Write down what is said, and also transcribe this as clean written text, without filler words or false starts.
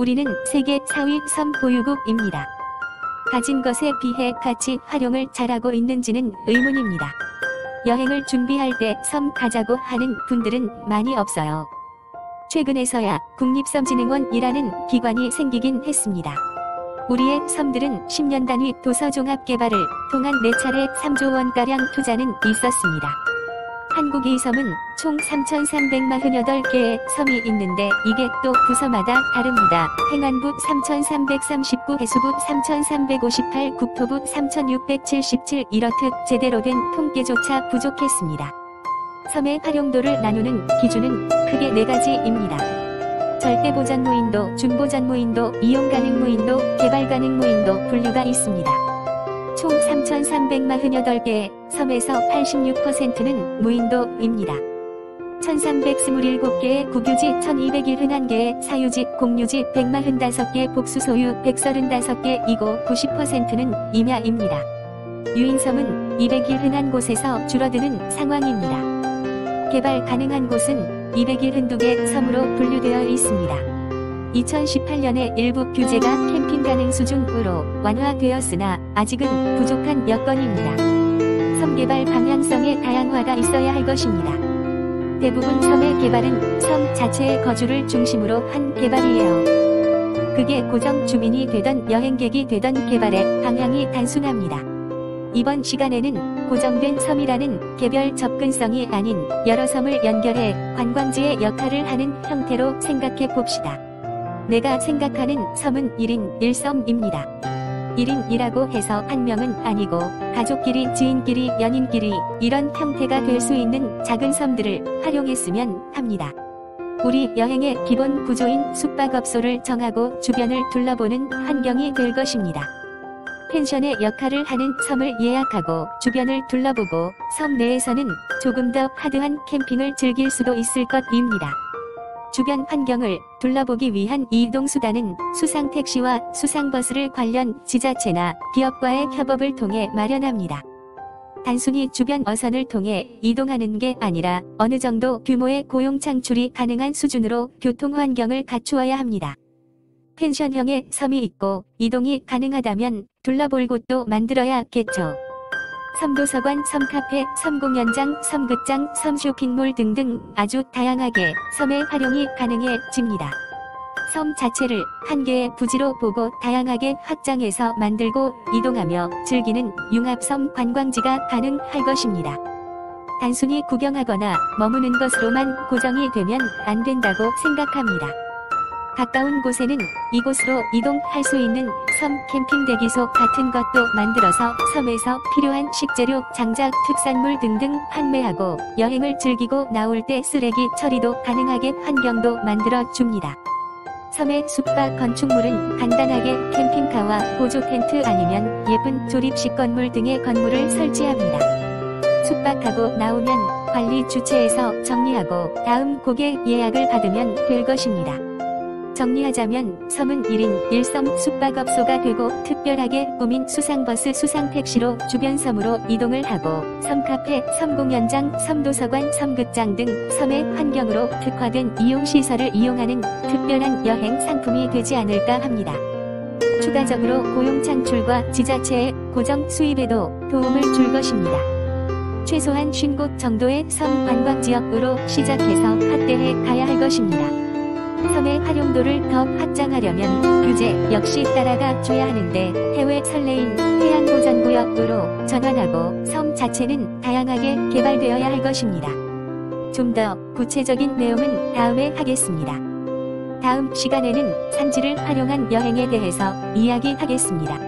우리는 세계 4위 섬 보유국입니다. 가진 것에 비해 가치 활용을 잘하고 있는지는 의문입니다. 여행을 준비할 때 섬 가자고 하는 분들은 많이 없어요. 최근에서야 국립섬진흥원이라는 기관이 생기긴 했습니다. 우리의 섬들은 10년 단위 도서 종합 개발을 통한 4차례 3조 원가량 투자는 있었습니다. 한국의 섬은 총 3,348개의 섬이 있는데 이게 또 부서마다 다릅니다. 행안부 3,339, 해수부 3,358, 국토부 3,677 이렇듯 제대로 된 통계조차 부족했습니다. 섬의 활용도를 나누는 기준은 크게 4가지입니다. 절대보전 무인도, 준보전 무인도, 이용가능 무인도, 개발가능 무인도 분류가 있습니다. 총 3,348개의 섬에서 86%는 무인도입니다. 1,327개의 국유지, 1,271개의 사유지, 공유지, 145개 복수소유, 135개이고 90%는 임야입니다. 유인섬은 271곳에서 줄어드는 상황입니다. 개발 가능한 곳은 272개 섬으로 분류되어 있습니다. 2018년에 일부 규제가 캠핑 가능 수준으로 완화되었으나 아직은 부족한 여건입니다. 섬 개발 방향성에 다양화가 있어야 할 것입니다. 대부분 섬의 개발은 섬 자체의 거주를 중심으로 한 개발이에요. 그게 고정 주민이 되던 여행객이 되던 개발의 방향이 단순합니다. 이번 시간에는 고정된 섬이라는 개별 접근성이 아닌 여러 섬을 연결해 관광지의 역할을 하는 형태로 생각해 봅시다. 내가 생각하는 섬은 1인 1섬입니다. 1인이라고 해서 한 명은 아니고 가족끼리, 지인끼리, 연인끼리 이런 형태가 될 수 있는 작은 섬들을 활용했으면 합니다. 우리 여행의 기본 구조인 숙박업소를 정하고 주변을 둘러보는 환경이 될 것입니다. 펜션의 역할을 하는 섬을 예약하고 주변을 둘러보고 섬 내에서는 조금 더 하드한 캠핑을 즐길 수도 있을 것입니다. 주변 환경을 둘러보기 위한 이동수단은 수상택시와 수상버스를 관련 지자체나 기업과의 협업을 통해 마련합니다. 단순히 주변 어선을 통해 이동하는 게 아니라 어느 정도 규모의 고용 창출이 가능한 수준으로 교통환경을 갖추어야 합니다. 펜션형의 섬이 있고 이동이 가능하다면 둘러볼 곳도 만들어야겠죠. 섬도서관, 섬카페, 섬공연장, 섬극장, 섬쇼핑몰 등등 아주 다양하게 섬의 활용이 가능해집니다. 섬 자체를 한 개의 부지로 보고 다양하게 확장해서 만들고 이동하며 즐기는 융합섬 관광지가 가능할 것입니다. 단순히 구경하거나 머무는 것으로만 고정이 되면 안 된다고 생각합니다. 가까운 곳에는 이곳으로 이동할 수 있는 섬 캠핑 대기소 같은 것도 만들어서 섬에서 필요한 식재료, 장작, 특산물 등등 판매하고 여행을 즐기고 나올 때 쓰레기 처리도 가능하게 환경도 만들어 줍니다. 섬의 숙박 건축물은 간단하게 캠핑카와 보조 텐트 아니면 예쁜 조립식 건물 등의 건물을 설치합니다. 숙박하고 나오면 관리 주체에서 정리하고 다음 고객 예약을 받으면 될 것입니다. 정리하자면 섬은 1인 1섬 숙박업소가 되고 특별하게 꾸민 수상버스, 수상택시로 주변 섬으로 이동을 하고 섬카페, 섬공연장, 섬도서관, 섬극장 등 섬의 환경으로 특화된 이용시설을 이용하는 특별한 여행 상품이 되지 않을까 합니다. 추가적으로 고용 창출과 지자체의 고정 수입에도 도움을 줄 것입니다. 최소한 50곳 정도의 섬 관광지역으로 시작해서 확대해 가야 할 것입니다. 섬의 활용도를 더 확장하려면 규제 역시 따라가 줘야 하는데 해외 설레인 해양보전구역으로 전환하고 섬 자체는 다양하게 개발되어야 할 것입니다. 좀 더 구체적인 내용은 다음에 하겠습니다. 다음 시간에는 산지를 활용한 여행에 대해서 이야기하겠습니다.